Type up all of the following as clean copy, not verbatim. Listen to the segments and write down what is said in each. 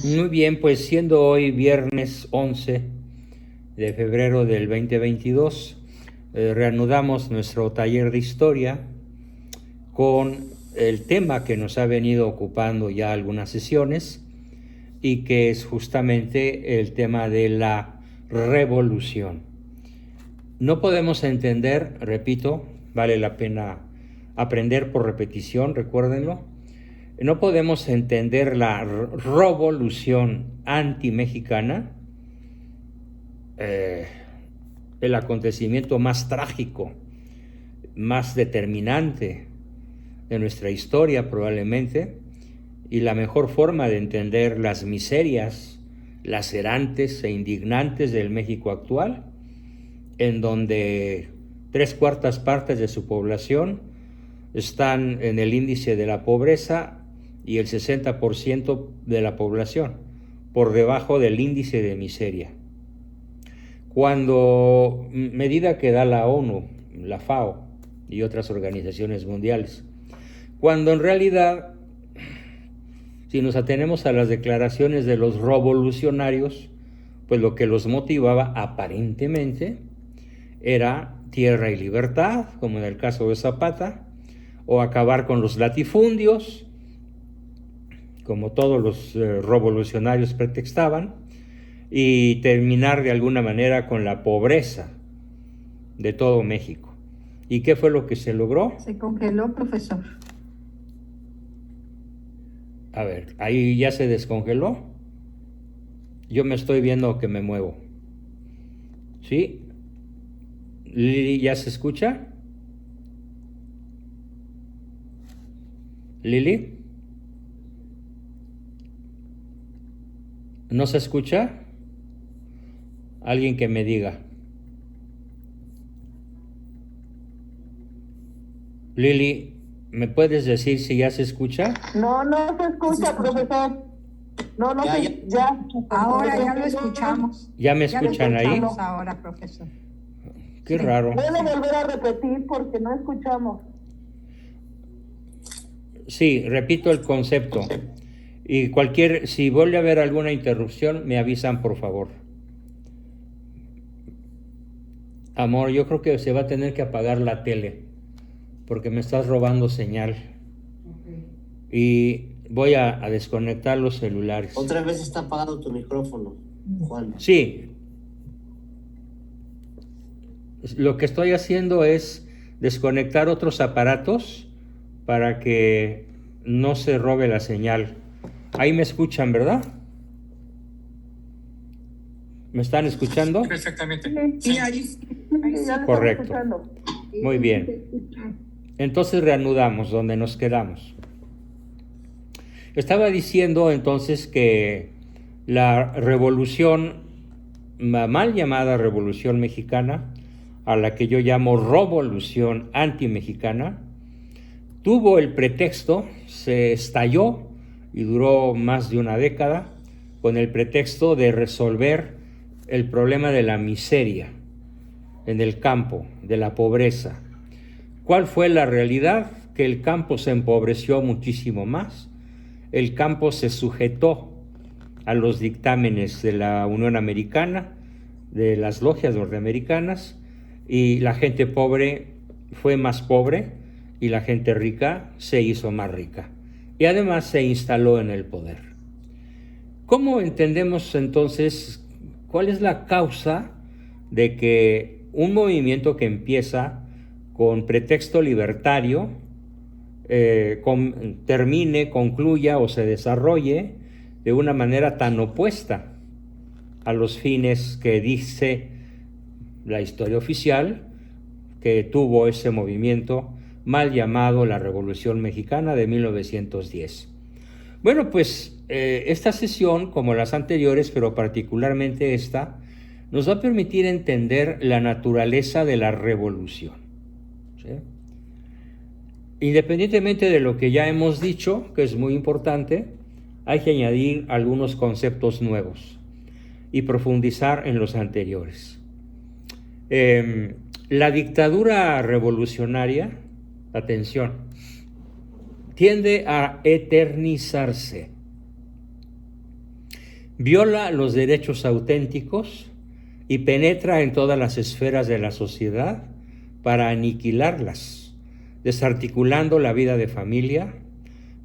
Muy bien, pues siendo hoy viernes 11 de febrero del 2022, reanudamos nuestro taller de historia con el tema que nos ha venido ocupando ya algunas sesiones y que es justamente el tema de la revolución. No podemos entender, repito, vale la pena aprender por repetición, recuérdenlo. No podemos entender la revolución anti-mexicana, el acontecimiento más trágico, más determinante de nuestra historia probablemente, y la mejor forma de entender las miserias lacerantes e indignantes del México actual, en donde 3/4 partes de su población están en el índice de la pobreza y el 60% de la población por debajo del índice de miseria. Cuando, medida que da la ONU, la FAO y otras organizaciones mundiales, cuando en realidad, si nos atenemos a las declaraciones de los revolucionarios, pues lo que los motivaba aparentemente era tierra y libertad, como en el caso de Zapata, o acabar con los latifundios, como todos los revolucionarios pretextaban, y terminar de alguna manera con la pobreza de todo México. ¿Y qué fue lo que se logró? Se congeló, profesor. A ver, ahí ya se descongeló. Yo me estoy viendo que me muevo. ¿Sí? ¿Lili ya se escucha? ¿Lili? ¿No se escucha? Alguien que me diga. Lili, ¿me puedes decir si ya se escucha? No, no se escucha, profesor. No, ya. Ahora ya lo escuchamos. ¿Ya me escuchan ahí? Ahora, profesor. Qué raro. Puedo volver a repetir porque no escuchamos. Sí, repito el concepto. Y si vuelve a haber alguna interrupción, me avisan, por favor. Amor, yo creo que se va a tener que apagar la tele, porque me estás robando señal. Okay. Y voy a desconectar los celulares. Otra vez está apagado tu micrófono, Juan. Sí. Lo que estoy haciendo es desconectar otros aparatos para que no se robe la señal. Ahí me escuchan, ¿verdad? ¿Me están escuchando? Perfectamente. Sí, ahí correcto. Muy bien. Entonces reanudamos donde nos quedamos. Estaba diciendo entonces que la revolución, mal llamada Revolución Mexicana, a la que yo llamo revolución anti-mexicana, tuvo el pretexto, se estalló y duró más de una década, con el pretexto de resolver el problema de la miseria en el campo, de la pobreza. ¿Cuál fue la realidad? Que el campo se empobreció muchísimo más, el campo se sujetó a los dictámenes de la Unión Americana, de las logias norteamericanas, y la gente pobre fue más pobre y la gente rica se hizo más rica. Y además se instaló en el poder. ¿Cómo entendemos entonces cuál es la causa de que un movimiento que empieza con pretexto libertario termine, concluya o se desarrolle de una manera tan opuesta a los fines que dice la historia oficial que tuvo ese movimiento mal llamado la Revolución Mexicana de 1910? Bueno, pues esta sesión, como las anteriores, pero particularmente esta, nos va a permitir entender la naturaleza de la revolución. ¿Sí? Independientemente de lo que ya hemos dicho, que es muy importante, hay que añadir algunos conceptos nuevos y profundizar en los anteriores. La dictadura revolucionaria, atención, tiende a eternizarse. viola los derechos auténticos y penetra en todas las esferas de la sociedad para aniquilarlas, desarticulando la vida de familia,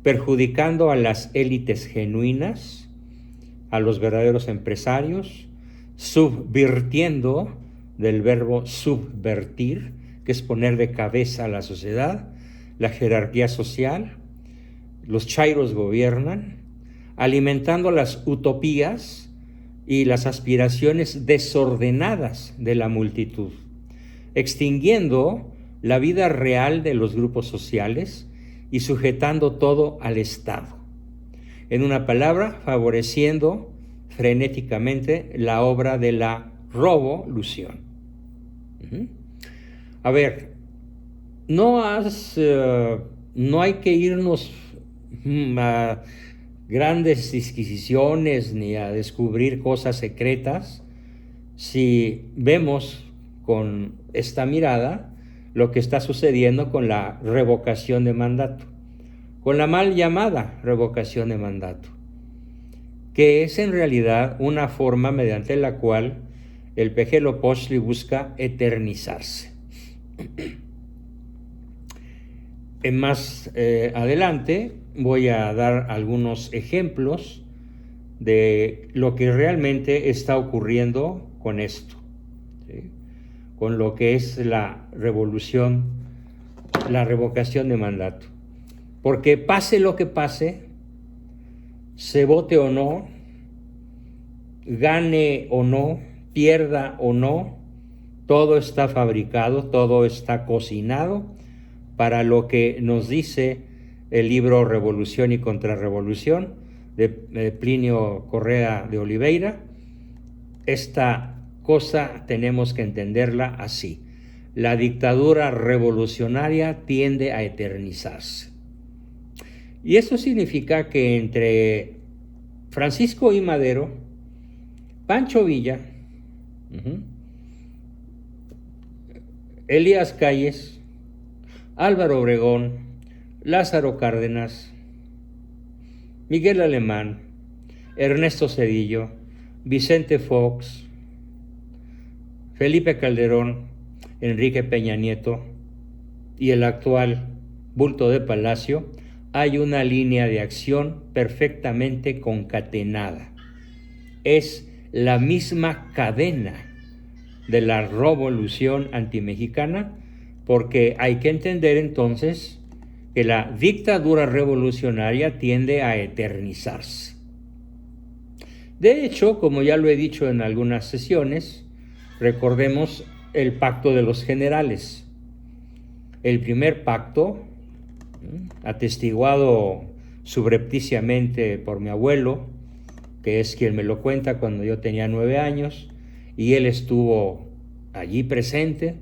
perjudicando a las élites genuinas, a los verdaderos empresarios, subvirtiendo, del verbo subvertir, que es poner de cabeza a la sociedad, la jerarquía social. Los chairos gobiernan, alimentando las utopías y las aspiraciones desordenadas de la multitud, extinguiendo la vida real de los grupos sociales y sujetando todo al Estado. En una palabra, favoreciendo frenéticamente la obra de la revolución. A ver, no hay que irnos a grandes disquisiciones ni a descubrir cosas secretas si vemos con esta mirada lo que está sucediendo con la revocación de mandato, con la mal llamada revocación de mandato, que es en realidad una forma mediante la cual el PG Lopochtli busca eternizarse. Más adelante voy a dar algunos ejemplos de lo que realmente está ocurriendo con esto, ¿sí? Con lo que es la revolución, la revocación de mandato. Porque pase lo que pase, se vote o no, gane o no, pierda o no, todo está fabricado, todo está cocinado para lo que nos dice el libro Revolución y Contrarrevolución de Plinio Correa de Oliveira. Esta cosa tenemos que entenderla así: la dictadura revolucionaria tiende a eternizarse. Y eso significa que entre Francisco I. Madero, Pancho Villa, Elías Calles, Álvaro Obregón, Lázaro Cárdenas, Miguel Alemán, Ernesto Zedillo, Vicente Fox, Felipe Calderón, Enrique Peña Nieto y el actual bulto de Palacio, hay una línea de acción perfectamente concatenada. Es la misma cadena de la revolución antimexicana, porque hay que entender entonces que la dictadura revolucionaria tiende a eternizarse. De hecho, como ya lo he dicho en algunas sesiones, recordemos el pacto de los generales. El primer pacto, atestiguado subrepticiamente por mi abuelo, que es quien me lo cuenta cuando yo tenía 9 años, y él estuvo allí presente,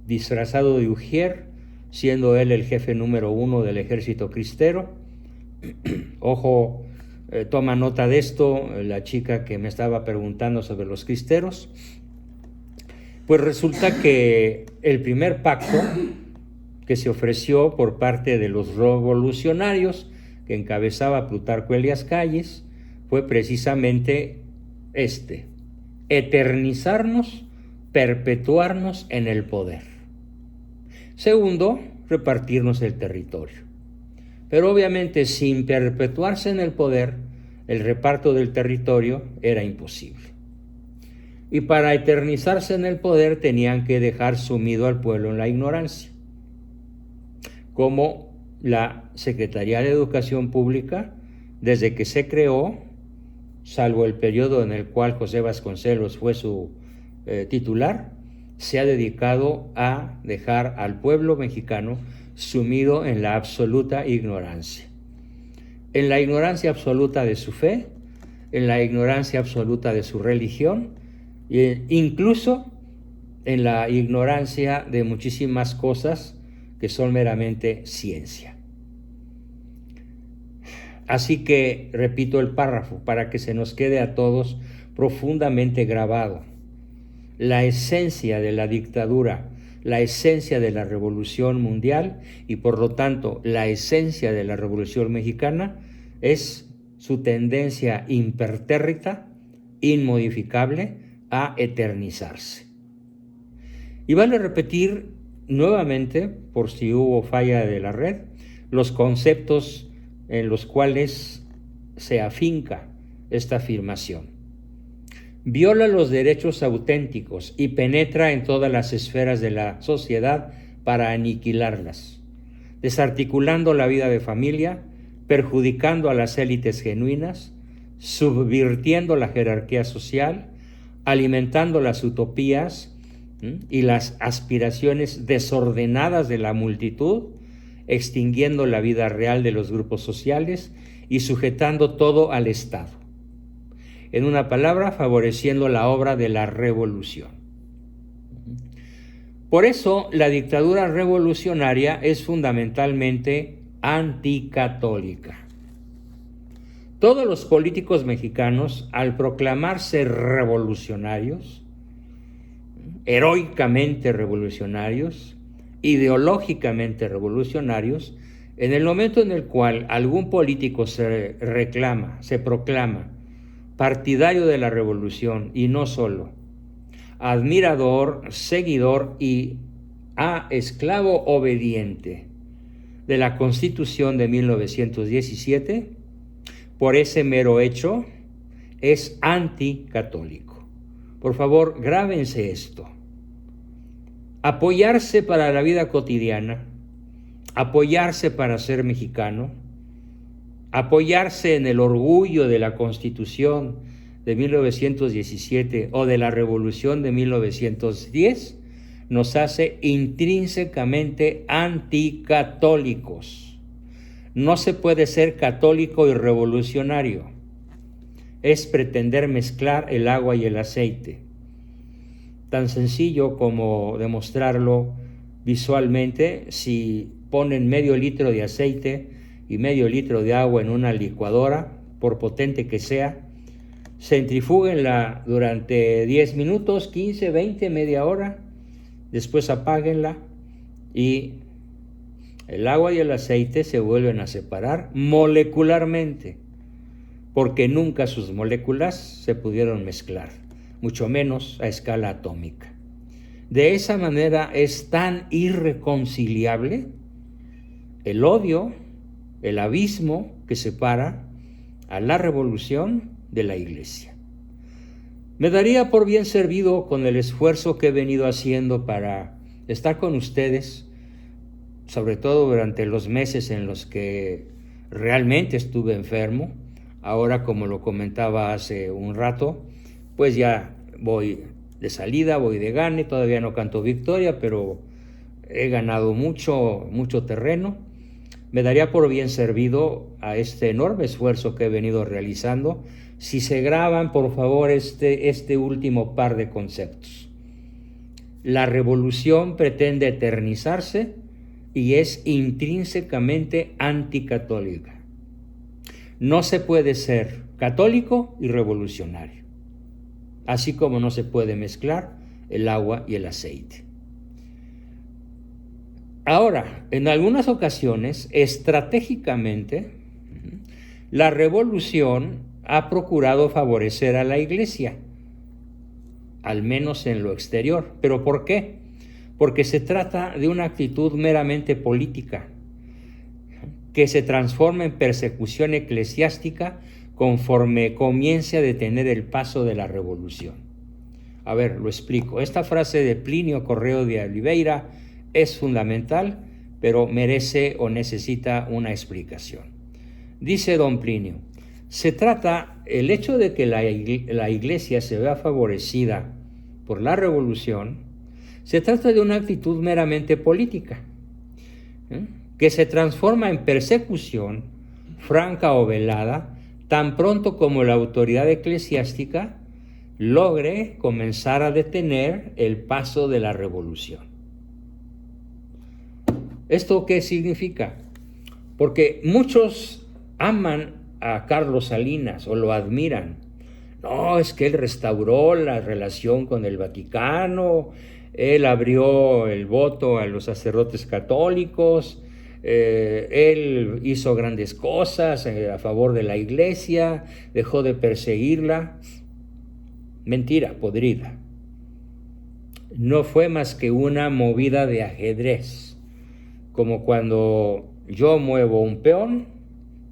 disfrazado de ujier, siendo él el jefe número 1 del ejército cristero. Ojo, toma nota de esto, la chica que me estaba preguntando sobre los cristeros. Pues resulta que el primer pacto que se ofreció por parte de los revolucionarios que encabezaba Plutarco Elías Calles fue precisamente eternizarnos, perpetuarnos en el poder. Segundo, repartirnos el territorio. Pero obviamente sin perpetuarse en el poder, el reparto del territorio era imposible. Y para eternizarse en el poder tenían que dejar sumido al pueblo en la ignorancia. Como la Secretaría de Educación Pública, desde que se creó, salvo el periodo en el cual José Vasconcelos fue su titular, se ha dedicado a dejar al pueblo mexicano sumido en la absoluta ignorancia. En la ignorancia absoluta de su fe, en la ignorancia absoluta de su religión, e incluso en la ignorancia de muchísimas cosas que son meramente ciencia. Así que repito el párrafo para que se nos quede a todos profundamente grabado. La esencia de la dictadura, la esencia de la revolución mundial y por lo tanto la esencia de la revolución mexicana es su tendencia impertérrita, inmodificable, a eternizarse. Y vale repetir nuevamente, por si hubo falla de la red, los conceptos en los cuales se afinca esta afirmación. Viola los derechos auténticos y penetra en todas las esferas de la sociedad para aniquilarlas, desarticulando la vida de familia, perjudicando a las élites genuinas, subvirtiendo la jerarquía social, alimentando las utopías y las aspiraciones desordenadas de la multitud, extinguiendo la vida real de los grupos sociales y sujetando todo al Estado. En una palabra, favoreciendo la obra de la revolución. Por eso, la dictadura revolucionaria es fundamentalmente anticatólica. Todos los políticos mexicanos, al proclamarse revolucionarios, heroicamente revolucionarios, ideológicamente revolucionarios, en el momento en el cual algún político se proclama partidario de la revolución y no solo, admirador, seguidor y esclavo obediente de la Constitución de 1917, por ese mero hecho, es anticatólico. Por favor, grábense esto. Apoyarse para la vida cotidiana, apoyarse para ser mexicano, apoyarse en el orgullo de la Constitución de 1917 o de la Revolución de 1910, nos hace intrínsecamente anticatólicos. No se puede ser católico y revolucionario. Es pretender mezclar el agua y el aceite. Tan sencillo como demostrarlo visualmente. Si ponen medio litro de aceite y medio litro de agua en una licuadora, por potente que sea, centrifúguenla durante 10 minutos, 15, 20, media hora, después apáguenla y el agua y el aceite se vuelven a separar molecularmente, porque nunca sus moléculas se pudieron mezclar, mucho menos a escala atómica. De esa manera es tan irreconciliable el odio, el abismo que separa a la revolución de la Iglesia. Me daría por bien servido con el esfuerzo que he venido haciendo para estar con ustedes, sobre todo durante los meses en los que realmente estuve enfermo. Ahora, como lo comentaba hace un rato, pues ya voy de salida, voy de gane, todavía no canto victoria, pero he ganado mucho terreno. Me daría por bien servido a este enorme esfuerzo que he venido realizando si se graban, por favor, este último par de conceptos. La revolución pretende eternizarse y es intrínsecamente anticatólica. No se puede ser católico y revolucionario, así como no se puede mezclar el agua y el aceite. Ahora, en algunas ocasiones, estratégicamente, la revolución ha procurado favorecer a la Iglesia, al menos en lo exterior. ¿Pero por qué? Porque se trata de una actitud meramente política, que se transforma en persecución eclesiástica conforme comience a detener el paso de la revolución. A ver, lo explico. Esta frase de Plinio Correo de Oliveira es fundamental, pero merece o necesita una explicación. Dice don Plinio, el hecho de que la Iglesia se vea favorecida por la revolución, se trata de una actitud meramente política, que se transforma en persecución franca o velada tan pronto como la autoridad eclesiástica logre comenzar a detener el paso de la revolución. ¿Esto qué significa? Porque muchos aman a Carlos Salinas o lo admiran. No, es que él restauró la relación con el Vaticano, él abrió el voto a los sacerdotes católicos, él hizo grandes cosas a favor de la iglesia, dejó de perseguirla. Mentira, podrida. No fue más que una movida de ajedrez, como cuando yo muevo un peón,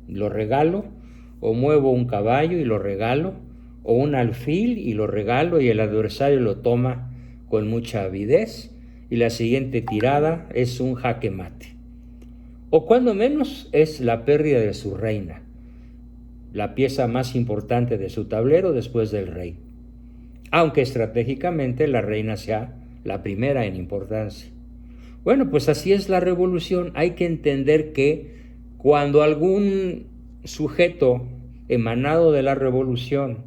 lo regalo, o muevo un caballo y lo regalo, o un alfil y lo regalo, y el adversario lo toma con mucha avidez, y la siguiente tirada es un jaque mate. O cuando menos es la pérdida de su reina, la pieza más importante de su tablero después del rey, aunque estratégicamente la reina sea la primera en importancia. Bueno, pues así es la revolución. Hay que entender que cuando algún sujeto emanado de la revolución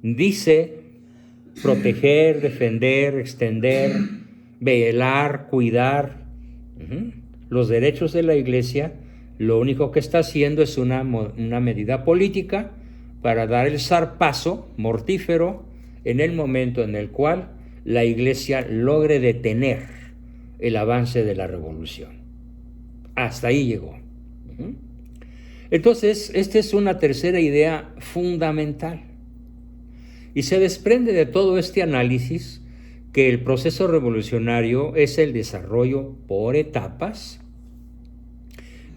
dice proteger, defender, extender, velar, cuidar los derechos de la iglesia, lo único que está haciendo es una medida política para dar el zarpazo mortífero en el momento en el cual la iglesia logre detener el avance de la revolución. Hasta ahí llegó. Entonces, esta es una tercera idea fundamental. Y se desprende de todo este análisis que el proceso revolucionario es el desarrollo por etapas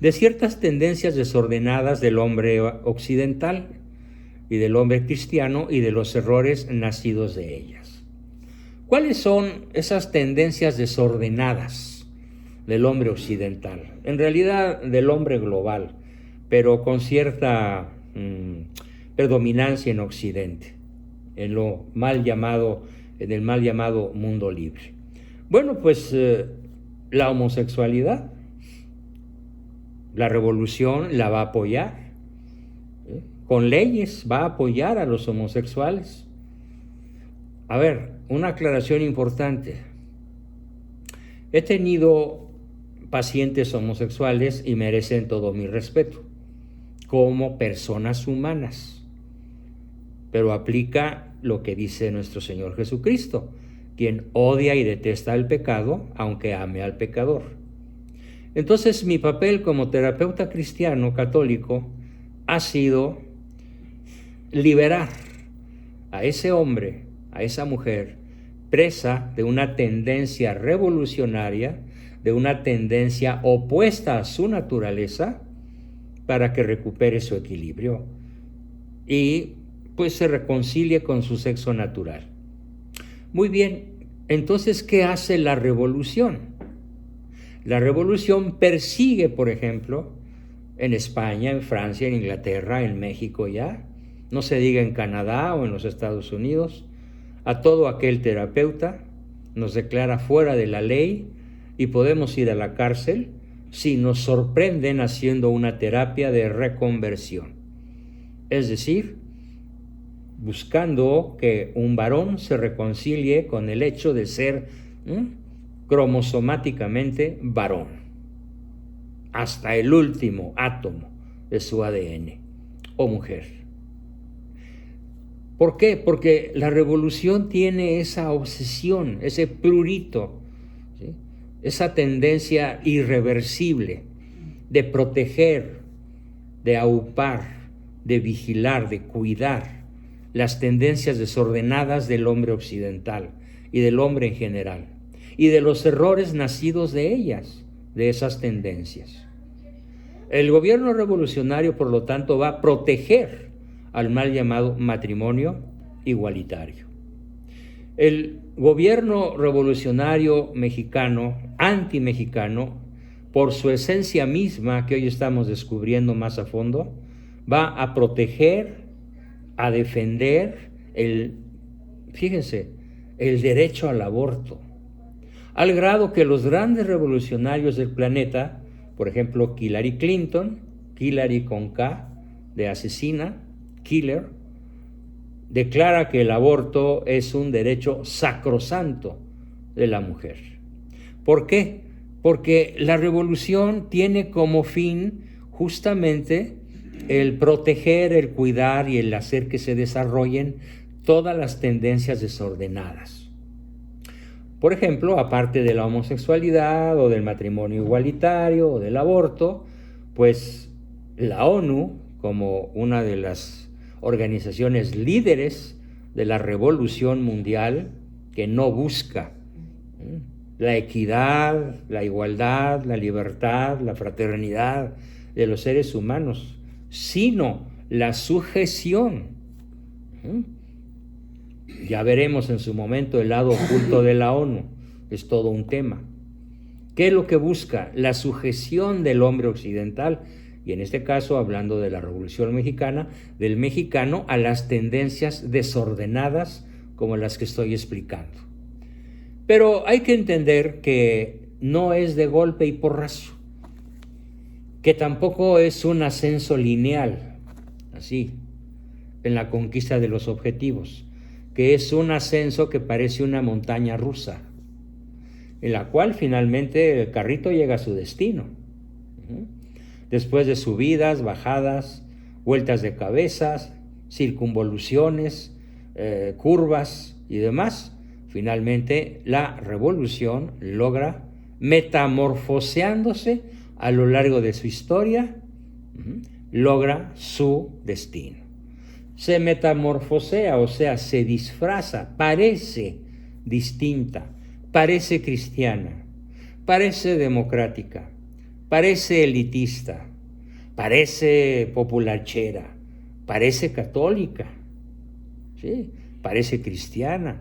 de ciertas tendencias desordenadas del hombre occidental y del hombre cristiano y de los errores nacidos de ellas. ¿Cuáles son esas tendencias desordenadas del hombre occidental? En realidad del hombre global, pero con cierta predominancia en Occidente, en el mal llamado mundo libre. Bueno, pues la homosexualidad, la revolución la va a apoyar, con leyes va a apoyar a los homosexuales. A ver, una aclaración importante. He tenido pacientes homosexuales y merecen todo mi respeto, como personas humanas. Pero aplica lo que dice nuestro Señor Jesucristo, quien odia y detesta el pecado, aunque ame al pecador. Entonces, mi papel como terapeuta cristiano católico ha sido liberar a ese hombre, a esa mujer, presa de una tendencia revolucionaria, de una tendencia opuesta a su naturaleza, para que recupere su equilibrio y pues se reconcilie con su sexo natural. Muy bien, entonces, ¿qué hace la revolución? La revolución persigue, por ejemplo, en España, en Francia, en Inglaterra, en México ya, no se diga en Canadá o en los Estados Unidos, a todo aquel terapeuta, nos declara fuera de la ley y podemos ir a la cárcel si nos sorprenden haciendo una terapia de reconversión. Es decir, buscando que un varón se reconcilie con el hecho de ser cromosomáticamente varón, hasta el último átomo de su ADN, o mujer. ¿Por qué? Porque la revolución tiene esa obsesión, ese prurito, ¿sí? Esa tendencia irreversible de proteger, de aupar, de vigilar, de cuidar las tendencias desordenadas del hombre occidental y del hombre en general, y de los errores nacidos de ellas, de esas tendencias. El gobierno revolucionario, por lo tanto, va a proteger al mal llamado matrimonio igualitario. El gobierno revolucionario mexicano, antimexicano, por su esencia misma, que hoy estamos descubriendo más a fondo, va a proteger, a defender el derecho al aborto, al grado que los grandes revolucionarios del planeta, por ejemplo, Hillary Clinton, Hillary con K, de asesina, Killer, declara que el aborto es un derecho sacrosanto de la mujer. ¿Por qué? Porque la revolución tiene como fin justamente el proteger, el cuidar y el hacer que se desarrollen todas las tendencias desordenadas. Por ejemplo, aparte de la homosexualidad o del matrimonio igualitario o del aborto, pues la ONU, como una de las organizaciones líderes de la revolución mundial, que no busca la equidad, la igualdad, la libertad, la fraternidad de los seres humanos, sino la sujeción. Ya veremos en su momento el lado oculto de la ONU, es todo un tema. ¿Qué es lo que busca? La sujeción del hombre occidental, y en este caso, hablando de la Revolución Mexicana, del mexicano a las tendencias desordenadas como las que estoy explicando. Pero hay que entender que no es de golpe y porrazo, que tampoco es un ascenso lineal, así, en la conquista de los objetivos, que es un ascenso que parece una montaña rusa, en la cual finalmente el carrito llega a su destino. Después de subidas, bajadas, vueltas de cabezas, circunvoluciones, curvas y demás, finalmente la revolución logra, metamorfoseándose a lo largo de su historia, logra su destino. Se metamorfosea, o sea, se disfraza, parece distinta, parece cristiana, parece democrática, parece elitista, parece popularchera, parece católica, ¿sí? Parece cristiana,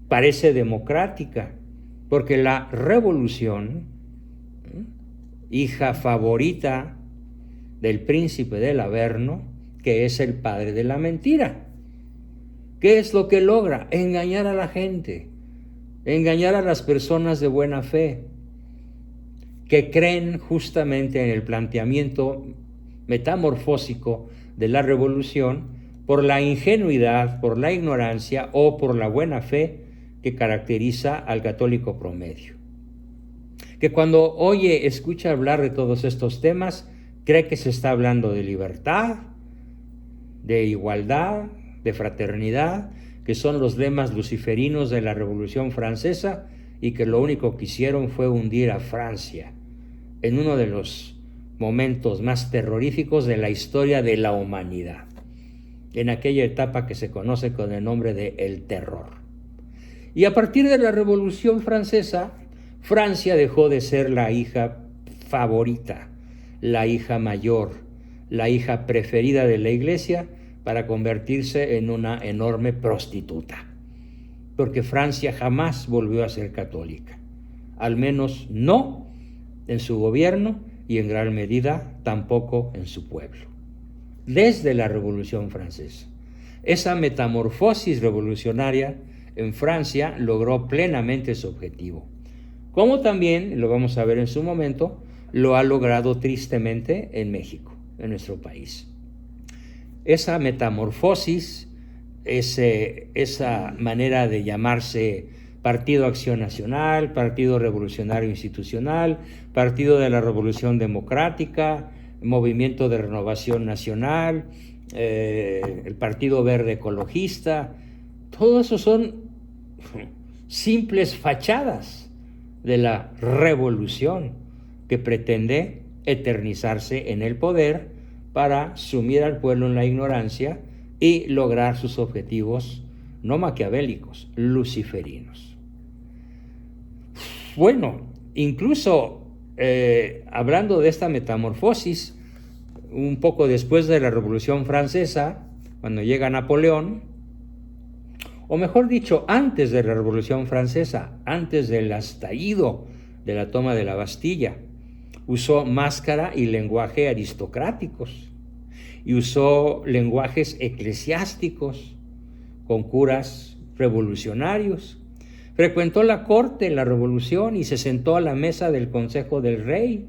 parece democrática, porque la revolución, hija favorita del príncipe del Averno, que es el padre de la mentira, ¿qué es lo que logra? Engañar a la gente, engañar a las personas de buena fe, que creen justamente en el planteamiento metamorfósico de la revolución por la ingenuidad, por la ignorancia o por la buena fe que caracteriza al católico promedio. Que cuando escucha hablar de todos estos temas, cree que se está hablando de libertad, de igualdad, de fraternidad, que son los lemas luciferinos de la Revolución Francesa y que lo único que hicieron fue hundir a Francia en uno de los momentos más terroríficos de la historia de la humanidad, en aquella etapa que se conoce con el nombre de el terror. Y a partir de la Revolución Francesa, Francia dejó de ser la hija favorita, la hija mayor, la hija preferida de la Iglesia, para convertirse en una enorme prostituta, porque Francia jamás volvió a ser católica, al menos no en su gobierno y en gran medida tampoco en su pueblo. Desde la Revolución Francesa, esa metamorfosis revolucionaria en Francia logró plenamente su objetivo, como también, lo vamos a ver en su momento, lo ha logrado tristemente en México, en nuestro país. Esa metamorfosis, esa manera de llamarse Partido Acción Nacional, Partido Revolucionario Institucional, Partido de la Revolución Democrática, Movimiento de Renovación Nacional, el Partido Verde Ecologista, todo eso son simples fachadas de la revolución que pretende eternizarse en el poder para sumir al pueblo en la ignorancia y lograr sus objetivos no maquiavélicos, luciferinos. Bueno, incluso hablando de esta metamorfosis, un poco después de la Revolución Francesa, cuando llega Napoleón, o mejor dicho, antes de la Revolución Francesa, antes del estallido de la toma de la Bastilla, usó máscara y lenguaje aristocráticos, y usó lenguajes eclesiásticos con curas revolucionarios. Frecuentó la corte en la Revolución y se sentó a la mesa del Consejo del Rey.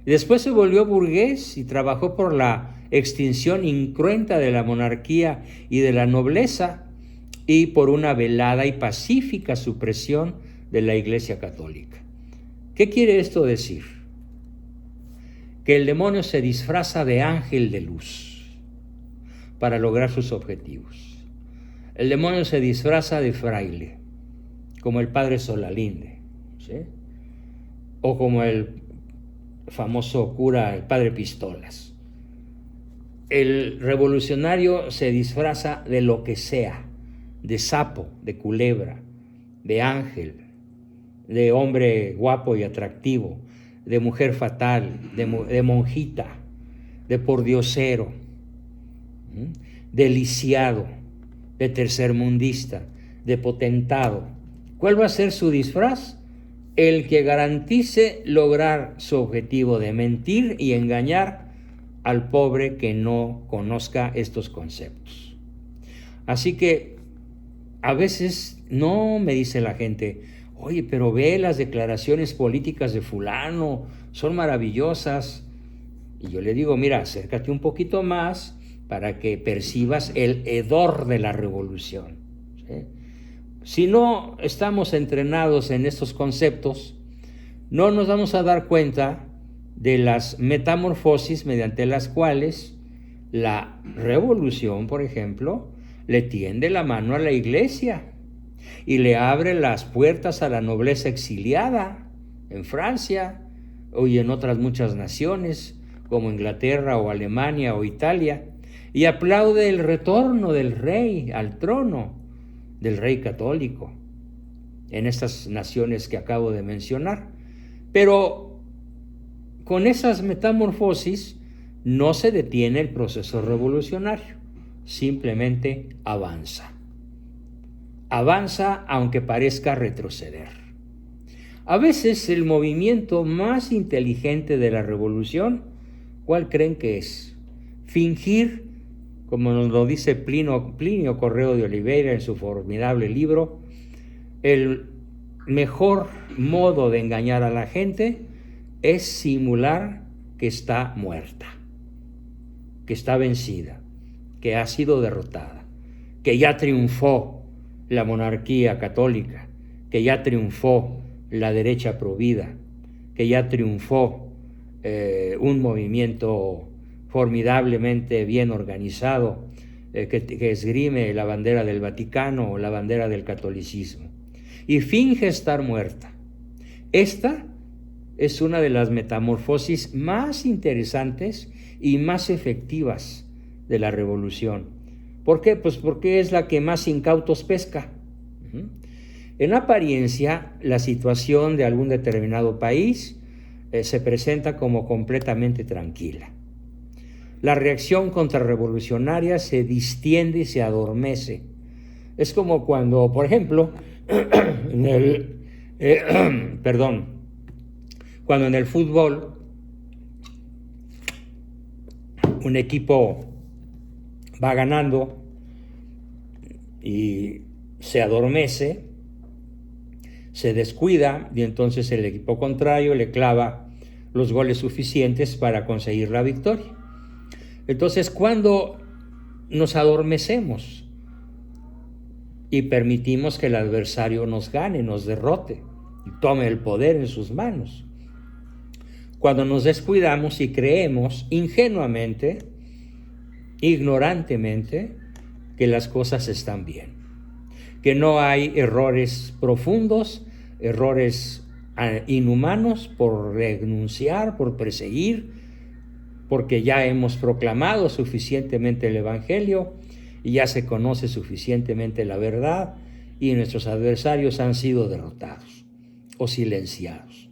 Después se volvió burgués y trabajó por la extinción incruenta de la monarquía y de la nobleza y por una velada y pacífica supresión de la Iglesia Católica. ¿Qué quiere esto decir? Que el demonio se disfraza de ángel de luz para lograr sus objetivos. El demonio se disfraza de fraile, como el padre Solalinde, ¿sí? O como el famoso cura, el padre Pistolas. El revolucionario se disfraza de lo que sea, de sapo, de culebra, de ángel, de hombre guapo y atractivo, de mujer fatal, de monjita, de pordiosero, de lisiado, de tercermundista, de potentado. ¿Cuál va a ser su disfraz? El que garantice lograr su objetivo de mentir y engañar al pobre que no conozca estos conceptos. Así que a veces no me dice la gente, oye, pero ve las declaraciones políticas de fulano, son maravillosas. Y yo le digo, mira, acércate un poquito más para que percibas el hedor de la revolución, ¿sí? Si no estamos entrenados en estos conceptos, no nos vamos a dar cuenta de las metamorfosis mediante las cuales la revolución, por ejemplo, le tiende la mano a la iglesia y le abre las puertas a la nobleza exiliada en Francia y en otras muchas naciones, como Inglaterra o Alemania o Italia, y aplaude el retorno del rey al trono, del rey católico, en estas naciones que acabo de mencionar. Pero con esas metamorfosis no se detiene el proceso revolucionario, simplemente avanza. Avanza aunque parezca retroceder. A veces el movimiento más inteligente de la revolución, ¿cuál creen que es? Fingir, como nos lo dice Plinio Correo de Oliveira en su formidable libro, el mejor modo de engañar a la gente es simular que está muerta, que está vencida, que ha sido derrotada, que ya triunfó la monarquía católica, que ya triunfó la derecha provida, que ya triunfó un movimiento formidablemente bien organizado que esgrime la bandera del Vaticano o la bandera del catolicismo, y finge estar muerta. Esta es una de las metamorfosis más interesantes y más efectivas de la revolución. ¿Por qué? Pues porque es la que más incautos pesca. En apariencia, la situación de algún determinado país se presenta como completamente tranquila. La reacción contrarrevolucionaria se distiende y se adormece. Es como cuando, por ejemplo, cuando en el fútbol un equipo va ganando y se adormece, se descuida, y entonces el equipo contrario le clava los goles suficientes para conseguir la victoria. Entonces, cuando nos adormecemos y permitimos que el adversario nos gane, nos derrote y tome el poder en sus manos, cuando nos descuidamos y creemos ingenuamente, ignorantemente, que las cosas están bien, que no hay errores profundos, errores inhumanos por denunciar, por perseguir, porque ya hemos proclamado suficientemente el Evangelio y ya se conoce suficientemente la verdad y nuestros adversarios han sido derrotados o silenciados.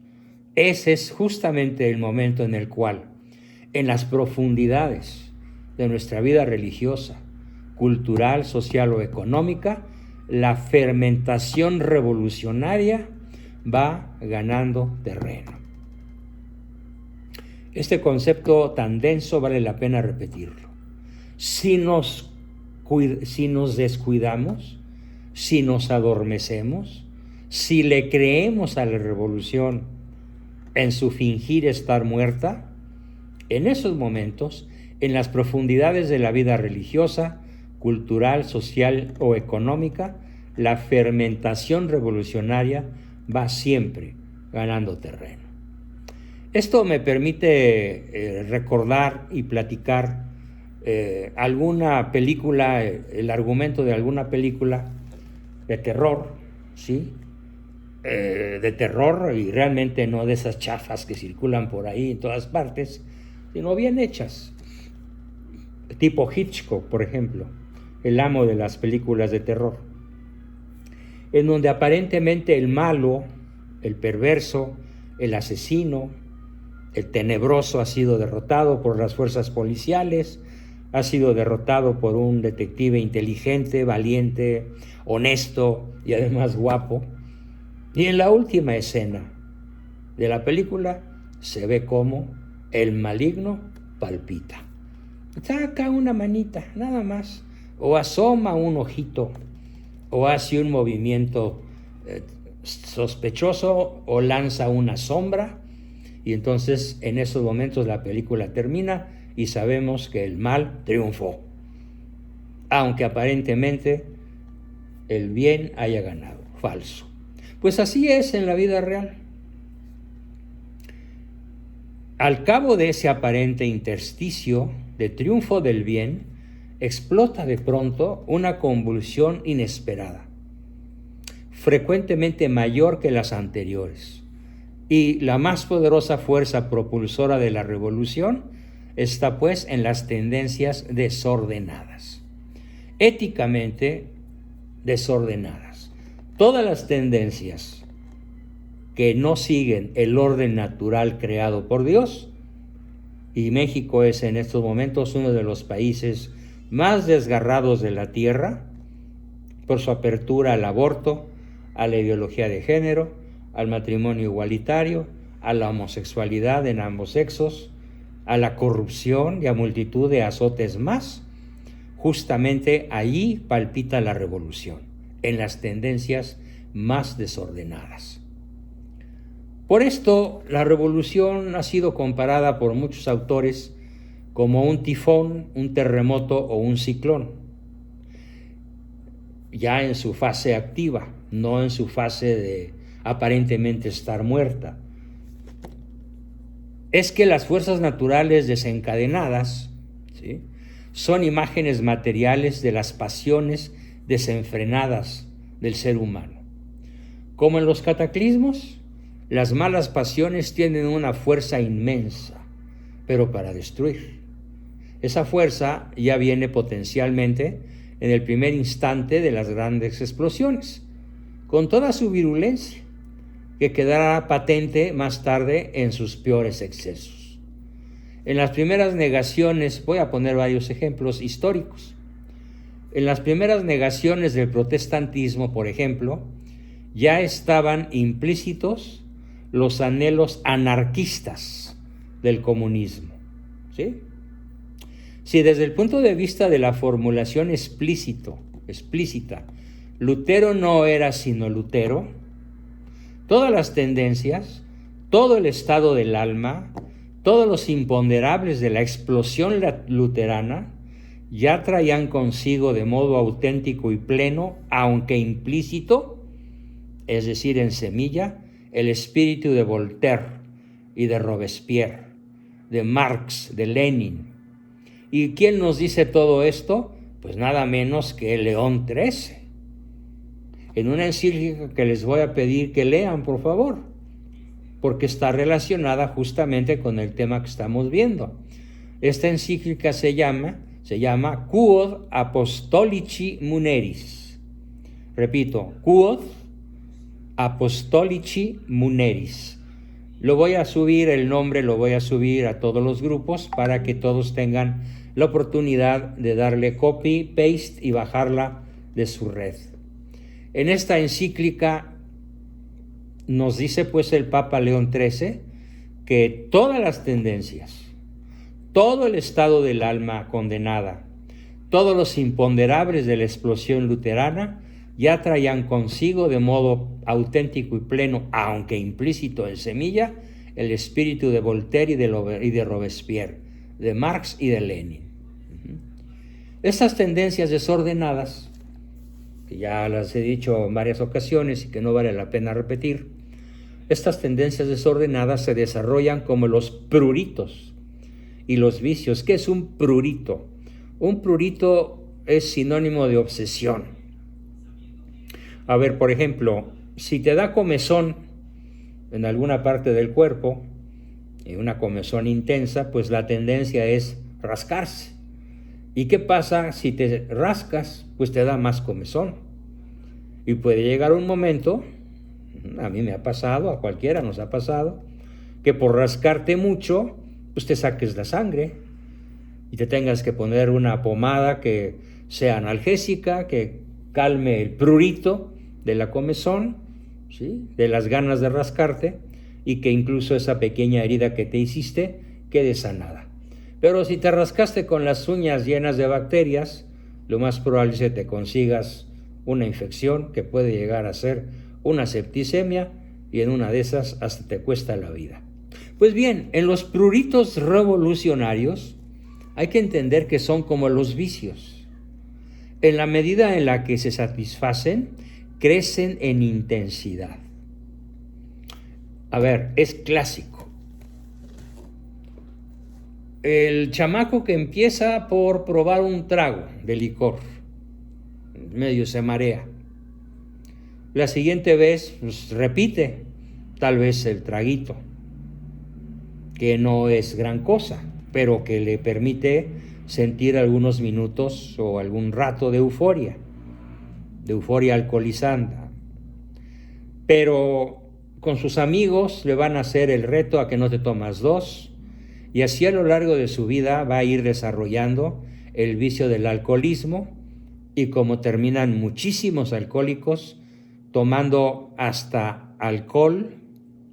Ese es justamente el momento en el cual, en las profundidades de nuestra vida religiosa, cultural, social o económica, la fermentación revolucionaria va ganando terreno. Este concepto tan denso vale la pena repetirlo. Si nos descuidamos, si nos adormecemos, si le creemos a la revolución en su fingir estar muerta, en esos momentos, en las profundidades de la vida religiosa, cultural, social o económica, la fermentación revolucionaria va siempre ganando terreno. Esto me permite recordar y platicar alguna película, el argumento de alguna película de terror, ¿sí? de terror, y realmente no de esas chafas que circulan por ahí en todas partes, sino bien hechas. Tipo Hitchcock, por ejemplo, el amo de las películas de terror, en donde aparentemente el malo, el perverso, el asesino, el tenebroso ha sido derrotado por las fuerzas policiales, ha sido derrotado por un detective inteligente, valiente, honesto y además guapo. Y en la última escena de la película se ve cómo el maligno palpita. Saca una manita, nada más, o asoma un ojito, o hace un movimiento sospechoso, o lanza una sombra, y entonces en esos momentos la película termina y sabemos que el mal triunfó, aunque aparentemente el bien haya ganado. Falso. Pues así es en la vida real. Al cabo de ese aparente intersticio de triunfo del bien, explota de pronto una convulsión inesperada, frecuentemente mayor que las anteriores, y la más poderosa fuerza propulsora de la revolución está pues en las tendencias desordenadas, éticamente desordenadas. Todas las tendencias que no siguen el orden natural creado por Dios, y México es en estos momentos uno de los países más desgarrados de la tierra por su apertura al aborto, a la ideología de género, al matrimonio igualitario, a la homosexualidad en ambos sexos, a la corrupción y a multitud de azotes más. Justamente allí palpita la revolución, en las tendencias más desordenadas. Por esto, la revolución ha sido comparada por muchos autores como un tifón, un terremoto o un ciclón, ya en su fase activa, no en su fase de aparentemente estar muerta. Es que las fuerzas naturales desencadenadas, ¿sí?, son imágenes materiales de las pasiones desenfrenadas del ser humano. Como en los cataclismos, las malas pasiones tienen una fuerza inmensa, pero para destruir. Esa fuerza ya viene potencialmente en el primer instante de las grandes explosiones, con toda su virulencia, que quedará patente más tarde en sus peores excesos. En las primeras negaciones, voy a poner varios ejemplos históricos. En las primeras negaciones del protestantismo, por ejemplo, ya estaban implícitos los anhelos anarquistas del comunismo, ¿sí? Si desde el punto de vista de la formulación explícita, Lutero no era sino Lutero, todas las tendencias, todo el estado del alma, todos los imponderables de la explosión luterana ya traían consigo de modo auténtico y pleno, aunque implícito, es decir, en semilla, el espíritu de Voltaire y de Robespierre, de Marx, de Lenin. ¿Y quién nos dice todo esto? Pues nada menos que León XIII, en una encíclica que les voy a pedir que lean, por favor, porque está relacionada justamente con el tema que estamos viendo. Esta encíclica se llama Quod Apostolici Muneris. Repito, Quod Apostolici Muneris. Lo voy a subir, el nombre lo voy a subir a todos los grupos para que todos tengan la oportunidad de darle copy, paste y bajarla de su red. En esta encíclica nos dice pues el Papa León XIII que todas las tendencias, todo el estado del alma condenada, todos los imponderables de la explosión luterana ya traían consigo de modo auténtico y pleno, aunque implícito en semilla, el espíritu de Voltaire y de Robespierre, de Marx y de Lenin. Estas tendencias desordenadas, que ya las he dicho en varias ocasiones y que no vale la pena repetir, estas tendencias desordenadas se desarrollan como los pruritos y los vicios. ¿Qué es un prurito? Un prurito es sinónimo de obsesión. A ver, por ejemplo, si te da comezón en alguna parte del cuerpo, una comezón intensa, pues la tendencia es rascarse. ¿Y qué pasa si te rascas? Pues te da más comezón. Y puede llegar un momento, a mí me ha pasado, a cualquiera nos ha pasado, que por rascarte mucho, pues te saques la sangre y te tengas que poner una pomada que sea analgésica, que calme el prurito de la comezón, ¿sí?, de las ganas de rascarte, y que incluso esa pequeña herida que te hiciste quede sanada. Pero si te rascaste con las uñas llenas de bacterias, lo más probable es que te consigas una infección que puede llegar a ser una septicemia, y en una de esas hasta te cuesta la vida. Pues bien, en los pruritos revolucionarios hay que entender que son como los vicios. En la medida en la que se satisfacen, crecen en intensidad. A ver, es clásico. El chamaco que empieza por probar un trago de licor, medio se marea. La siguiente vez, pues, repite, tal vez el traguito, que no es gran cosa, pero que le permite sentir algunos minutos o algún rato de euforia alcoholizante. Pero con sus amigos le van a hacer el reto a que no te tomas dos, y así a lo largo de su vida va a ir desarrollando el vicio del alcoholismo, y como terminan muchísimos alcohólicos tomando hasta alcohol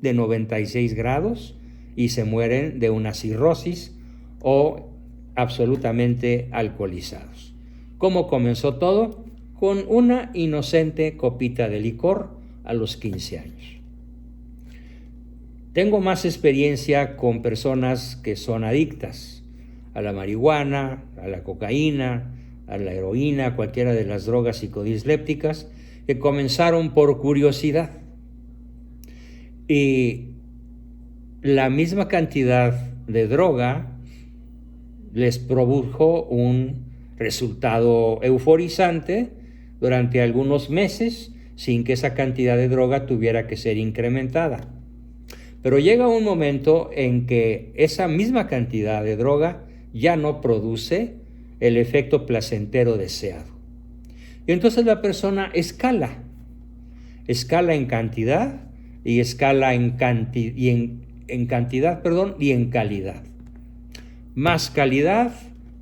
de 96 grados y se mueren de una cirrosis o absolutamente alcoholizados. ¿Cómo comenzó todo? Con una inocente copita de licor a los 15 años. Tengo más experiencia con personas que son adictas a la marihuana, a la cocaína, a la heroína, cualquiera de las drogas psicodislépticas, que comenzaron por curiosidad. Y la misma cantidad de droga les produjo un resultado euforizante durante algunos meses, sin que esa cantidad de droga tuviera que ser incrementada. Pero llega un momento en que esa misma cantidad de droga ya no produce el efecto placentero deseado. Y entonces la persona escala en cantidad y escala en cantidad y en calidad. Más calidad,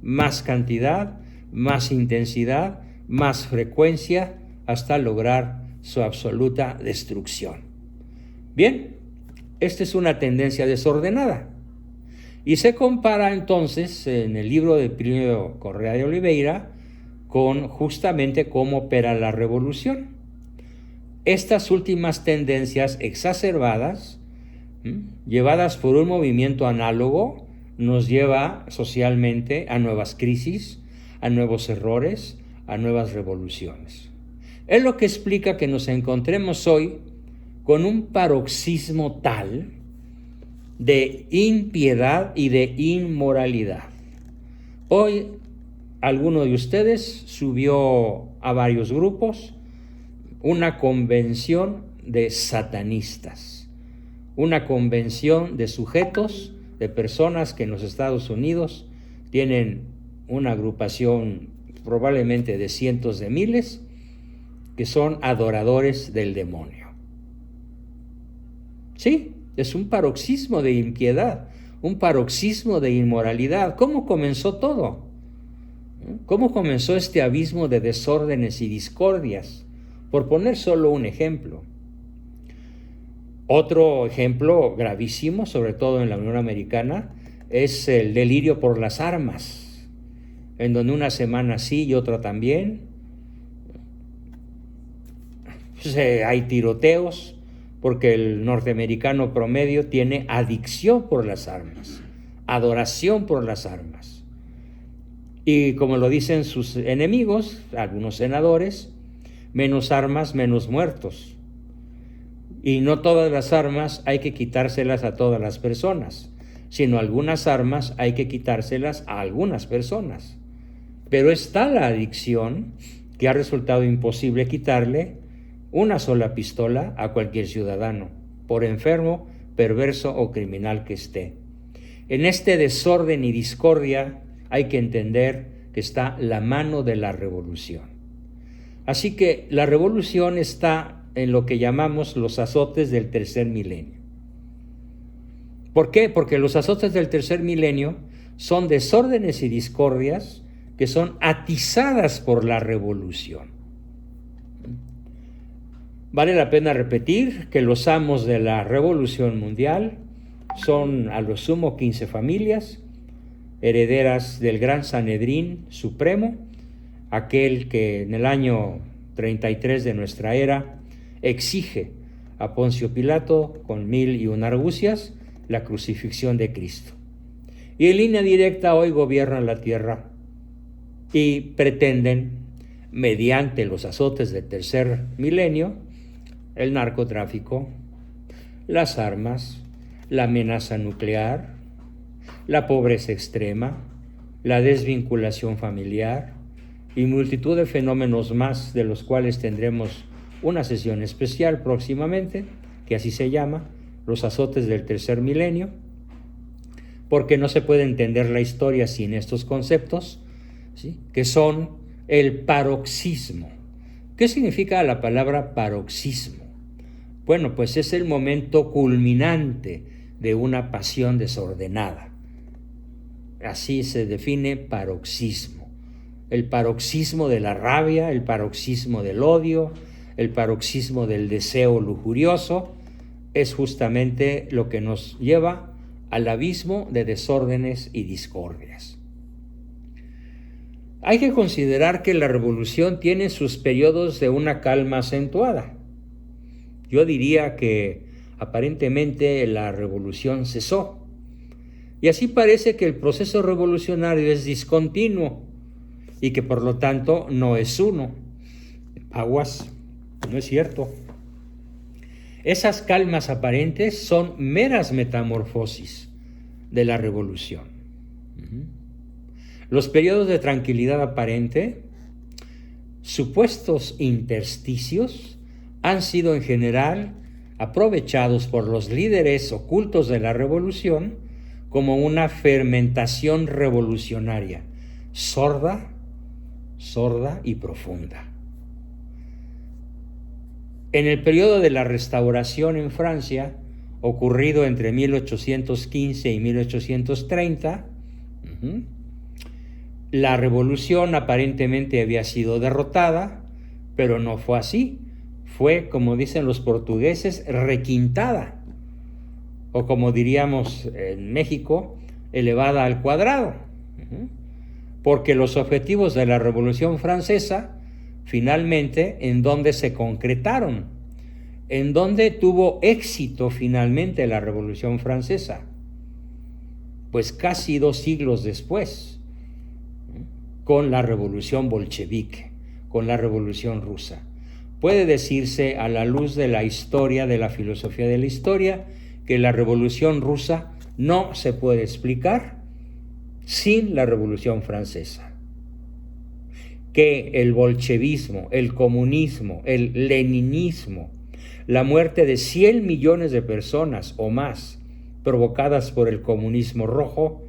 más cantidad, más intensidad, más frecuencia, hasta lograr su absoluta destrucción. Bien, esta es una tendencia desordenada. Y se compara entonces en el libro de Plinio Correa de Oliveira con justamente cómo opera la revolución. Estas últimas tendencias exacerbadas, llevadas por un movimiento análogo, nos lleva socialmente a nuevas crisis, a nuevos errores, a nuevas revoluciones. Es lo que explica que nos encontremos hoy con un paroxismo tal de impiedad y de inmoralidad. Hoy alguno de ustedes subió a varios grupos una convención de satanistas, una convención de sujetos, de personas que en los Estados Unidos tienen una agrupación probablemente de cientos de miles, que son adoradores del demonio. Sí, es un paroxismo de impiedad, un paroxismo de inmoralidad. ¿Cómo comenzó todo? ¿Cómo comenzó este abismo de desórdenes y discordias? Por poner solo un ejemplo. Otro ejemplo gravísimo, sobre todo en la Unión Americana, es el delirio por las armas, en donde una semana sí y otra también. Hay tiroteos porque el norteamericano promedio tiene adicción por las armas, adoración por las armas. Y como lo dicen sus enemigos, algunos senadores, menos armas, menos muertos. Y no todas las armas hay que quitárselas a todas las personas, sino algunas armas hay que quitárselas a algunas personas. Pero está la adicción que ha resultado imposible quitarle una sola pistola a cualquier ciudadano, por enfermo, perverso o criminal que esté. En este desorden y discordia hay que entender que está la mano de la revolución. Así que la revolución está en lo que llamamos los azotes del tercer milenio. ¿Por qué? Porque los azotes del tercer milenio son desórdenes y discordias que son atizadas por la revolución. Vale la pena repetir que los amos de la revolución mundial son a lo sumo 15 familias, herederas del gran Sanedrín Supremo, aquel que en el año 33 de nuestra era exige a Poncio Pilato con 1001 argucias la crucifixión de Cristo. Y en línea directa hoy gobiernan la tierra y pretenden, mediante los azotes del tercer milenio, el narcotráfico, las armas, la amenaza nuclear, la pobreza extrema, la desvinculación familiar y multitud de fenómenos más, de los cuales tendremos una sesión especial próximamente, que así se llama, los azotes del tercer milenio, porque no se puede entender la historia sin estos conceptos, ¿sí?, que son el paroxismo. ¿Qué significa la palabra paroxismo? Bueno, pues es el momento culminante de una pasión desordenada. Así se define paroxismo. El paroxismo de la rabia, el paroxismo del odio, el paroxismo del deseo lujurioso, es justamente lo que nos lleva al abismo de desórdenes y discordias. Hay que considerar que la revolución tiene sus periodos de una calma acentuada. Yo diría que aparentemente la revolución cesó. Y así parece que el proceso revolucionario es discontinuo y que por lo tanto no es uno. Aguas, no es cierto. Esas calmas aparentes son meras metamorfosis de la revolución. Los periodos de tranquilidad aparente, supuestos intersticios, han sido en general aprovechados por los líderes ocultos de la revolución como una fermentación revolucionaria, sorda y profunda. En el periodo de la Restauración en Francia, ocurrido entre 1815 y 1830, la revolución aparentemente había sido derrotada, pero no fue así. Fue, como dicen los portugueses, requintada, o como diríamos en México, elevada al cuadrado, porque los objetivos de la Revolución Francesa, finalmente, ¿en dónde se concretaron? ¿En dónde tuvo éxito finalmente la Revolución Francesa? Pues casi 2 siglos después, con la Revolución Bolchevique, con la Revolución Rusa. Puede decirse, a la luz de la historia, de la filosofía de la historia, que la Revolución Rusa no se puede explicar sin la Revolución Francesa. Que el bolchevismo, el comunismo, el leninismo, la muerte de 100 millones de personas o más provocadas por el comunismo rojo,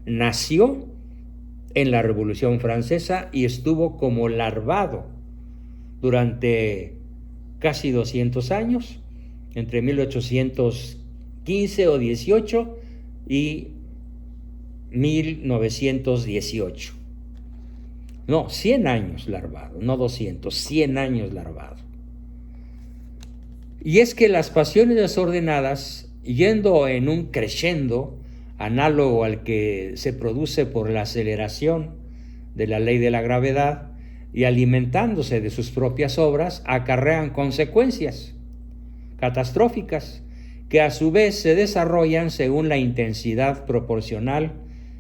nació en la Revolución Francesa y estuvo como larvado durante casi 200 años, entre 1815 o 18 y 1918. No, 100 años larvado, no 200, 100 años larvado. Y es que las pasiones desordenadas, yendo en un crescendo análogo al que se produce por la aceleración de la ley de la gravedad, y alimentándose de sus propias obras, acarrean consecuencias catastróficas que a su vez se desarrollan según la intensidad proporcional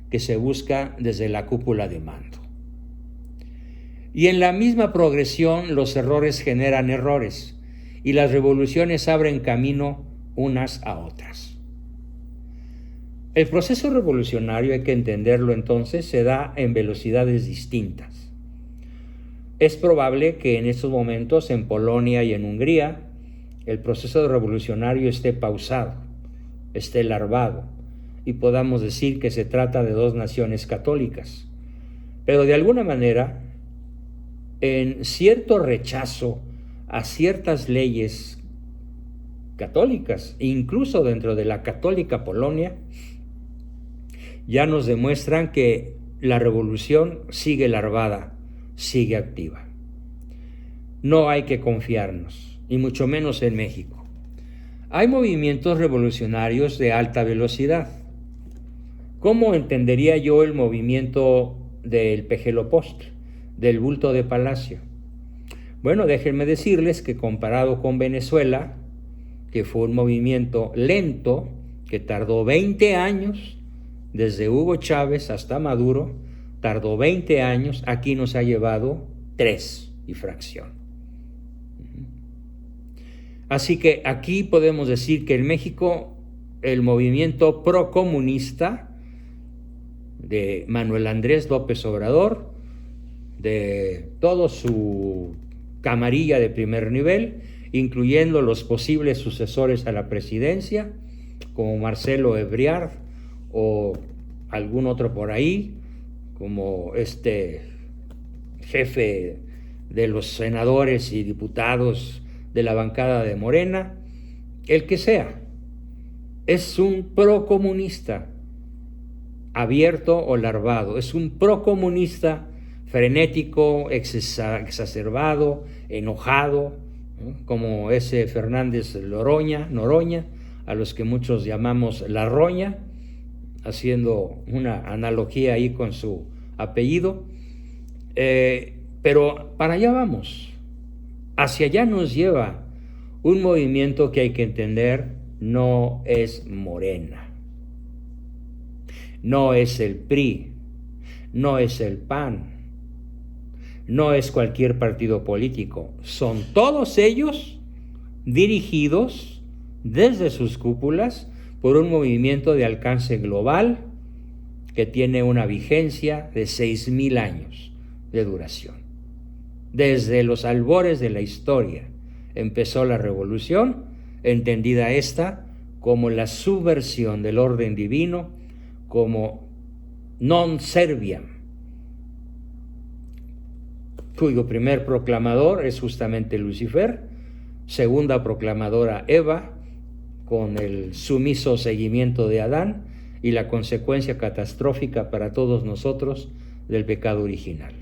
que se busca desde la cúpula de mando. Y en la misma progresión los errores generan errores y las revoluciones abren camino unas a otras. El proceso revolucionario, hay que entenderlo entonces, se da en velocidades distintas. Es probable que en estos momentos en Polonia y en Hungría el proceso revolucionario esté pausado, esté larvado, y podamos decir que se trata de dos naciones católicas. Pero de alguna manera, en cierto rechazo a ciertas leyes católicas, incluso dentro de la católica Polonia, ya nos demuestran que la revolución sigue larvada, sigue activa. No hay que confiarnos, y mucho menos en México. Hay movimientos revolucionarios de alta velocidad. ¿Cómo entendería yo el movimiento del Pejelopost, del bulto de Palacio? Bueno, déjenme decirles que comparado con Venezuela, que fue un movimiento lento, que tardó 20 años, desde Hugo Chávez hasta Maduro, tardó 20 años, aquí nos ha llevado 3 y fracción. Así que aquí podemos decir que en México el movimiento procomunista de Manuel Andrés López Obrador, de toda su camarilla de primer nivel, incluyendo los posibles sucesores a la presidencia, como Marcelo Ebrard o algún otro por ahí, como este jefe de los senadores y diputados de la bancada de Morena, el que sea, es un procomunista abierto o larvado, es un procomunista frenético, exacerbado, enojado, ¿no? Como ese Fernández Noroña, a los que muchos llamamos La Roña, haciendo una analogía ahí con su apellido, pero para allá vamos, hacia allá nos lleva un movimiento que hay que entender, no es Morena, no es el PRI, no es el PAN, no es cualquier partido político, son todos ellos dirigidos desde sus cúpulas por un movimiento de alcance global que tiene una vigencia de 6,000 años de duración. Desde los albores de la historia empezó la revolución, entendida esta como la subversión del orden divino, como non serviam, cuyo primer proclamador es justamente Lucifer, segunda proclamadora Eva, con el sumiso seguimiento de Adán y la consecuencia catastrófica para todos nosotros del pecado original.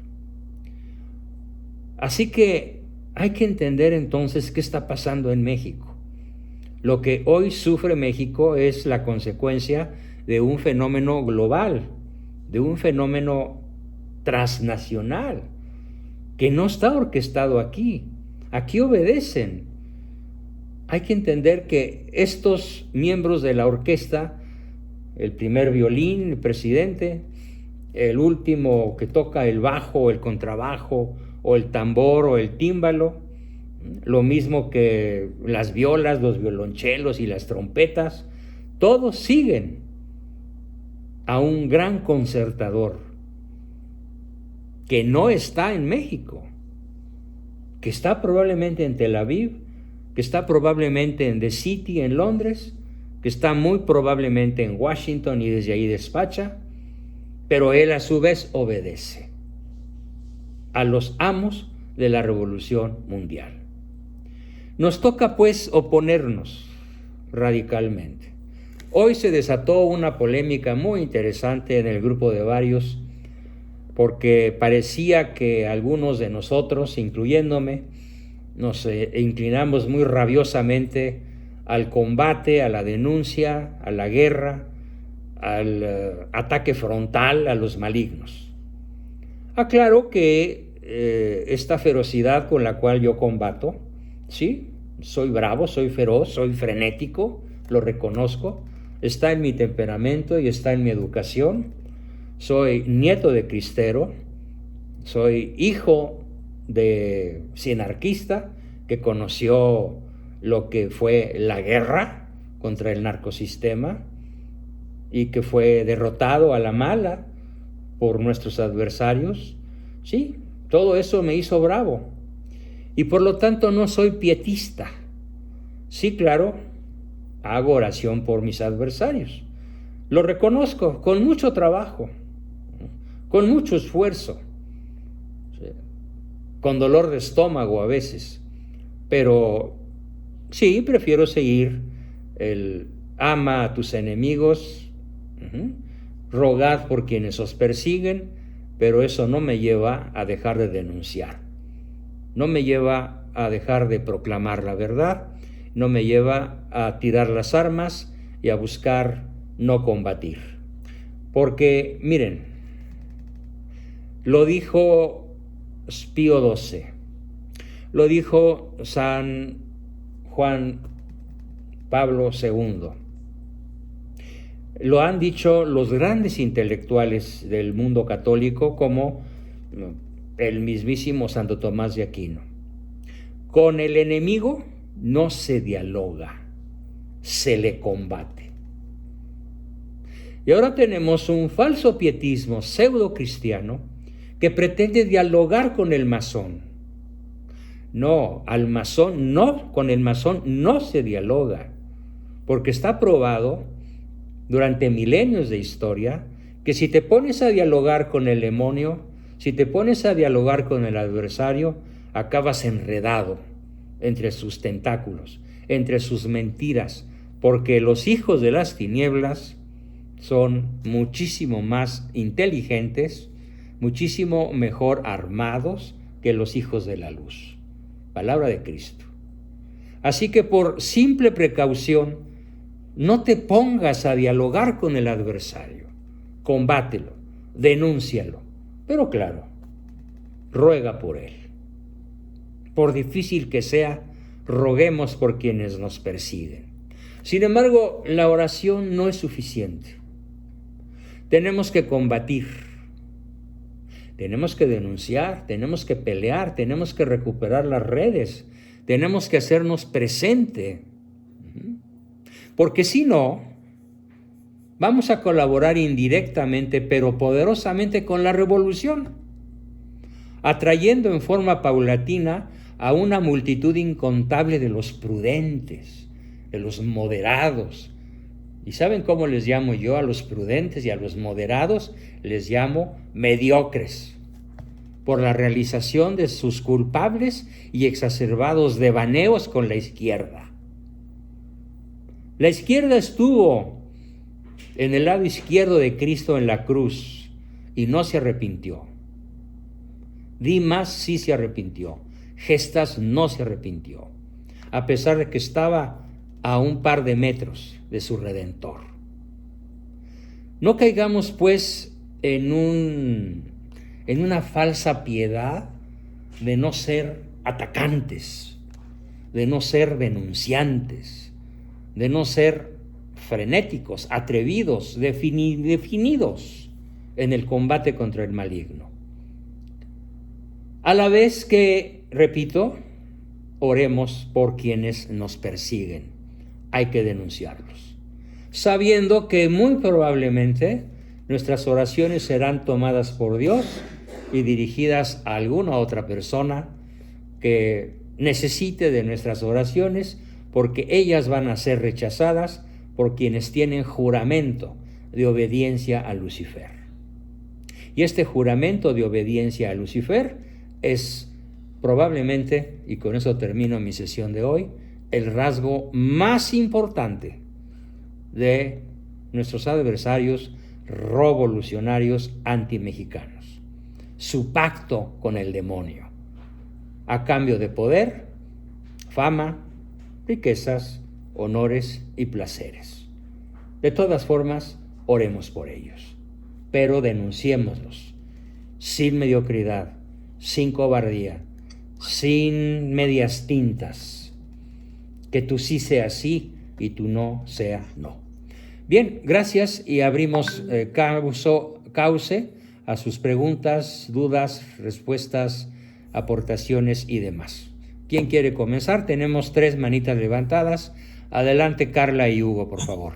Así que hay que entender entonces qué está pasando en México. Lo que hoy sufre México es la consecuencia de un fenómeno global, de un fenómeno transnacional, que no está orquestado aquí. Aquí obedecen. Hay que entender que estos miembros de la orquesta, el primer violín, el presidente, el último que toca el bajo, el contrabajo, o el tambor o el tímbalo, lo mismo que las violas, los violonchelos y las trompetas, todos siguen a un gran concertador que no está en México, que está probablemente en Tel Aviv, que está probablemente en The City, en Londres, que está muy probablemente en Washington y desde ahí despacha, pero él a su vez obedece a los amos de la revolución mundial. Nos toca pues oponernos radicalmente. Hoy se desató una polémica muy interesante en el grupo de varios, porque parecía que algunos de nosotros, incluyéndome, nos inclinamos muy rabiosamente al combate, a la denuncia, a la guerra, al ataque frontal a los malignos. Aclaro que esta ferocidad con la cual yo combato, sí, soy bravo, soy feroz, soy frenético, lo reconozco, está en mi temperamento y está en mi educación. Soy nieto de cristero, soy hijo de sinarquista que conoció lo que fue la guerra contra el narcosistema y que fue derrotado a la mala por nuestros adversarios. Sí, Todo eso me hizo bravo. Y por lo tanto no soy pietista. Sí, claro, hago oración por mis adversarios. Lo reconozco con mucho trabajo, con mucho esfuerzo, con dolor de estómago a veces. Pero sí, prefiero seguir el ama a tus enemigos, rogad por quienes os persiguen, pero eso no me lleva a dejar de denunciar. No me lleva a dejar de proclamar la verdad, no me lleva a tirar las armas y a buscar no combatir. Porque, miren, lo dijo Pío XII, lo dijo San Juan Pablo II, lo han dicho los grandes intelectuales del mundo católico como el mismísimo Santo Tomás de Aquino. Con el enemigo no se dialoga, se le combate. Y ahora tenemos un falso pietismo pseudo cristiano que pretende dialogar con el masón. No, con el masón no se dialoga, porque está probado durante milenios de historia que si te pones a dialogar con el demonio, si te pones a dialogar con el adversario, acabas enredado entre sus tentáculos, entre sus mentiras, porque los hijos de las tinieblas son muchísimo más inteligentes, muchísimo mejor armados que los hijos de la luz. Palabra de Cristo. Así que por simple precaución, no te pongas a dialogar con el adversario. Combátelo, denúncialo, pero claro, ruega por él. Por difícil que sea, roguemos por quienes nos persiguen. Sin embargo, la oración no es suficiente. Tenemos que combatir, tenemos que denunciar, tenemos que pelear, tenemos que recuperar las redes, tenemos que hacernos presente. Porque si no, vamos a colaborar indirectamente, pero poderosamente con la revolución, atrayendo en forma paulatina a una multitud incontable de los prudentes, de los moderados. ¿Y saben cómo les llamo yo a los prudentes y a los moderados? Les llamo mediocres, por la realización de sus culpables y exacerbados devaneos con la izquierda. La izquierda estuvo en el lado izquierdo de Cristo en la cruz y no se arrepintió. Dimas sí se arrepintió, Gestas no se arrepintió, a pesar de que estaba a un par de metros de su Redentor. No caigamos pues en una falsa piedad de no ser atacantes, de no ser denunciantes, de no ser frenéticos, atrevidos, definidos en el combate contra el maligno. A la vez que, repito, oremos por quienes nos persiguen. Hay que denunciarlos, sabiendo que muy probablemente nuestras oraciones serán tomadas por Dios y dirigidas a alguna otra persona que necesite de nuestras oraciones, porque ellas van a ser rechazadas por quienes tienen juramento de obediencia a Lucifer. Y este juramento de obediencia a Lucifer es probablemente, y con eso termino mi sesión de hoy, el rasgo más importante de nuestros adversarios revolucionarios antimexicanos. Su pacto con el demonio, a cambio de poder, fama, riquezas, honores y placeres. De todas formas, oremos por ellos, pero denunciémoslos, sin mediocridad, sin cobardía, sin medias tintas. Que tú sí sea sí y tú no sea no. Bien, gracias, y abrimos cauce a sus preguntas, dudas, respuestas, aportaciones y demás. ¿Quién quiere comenzar? Tenemos 3 manitas levantadas. Adelante, Carla y Hugo, por favor.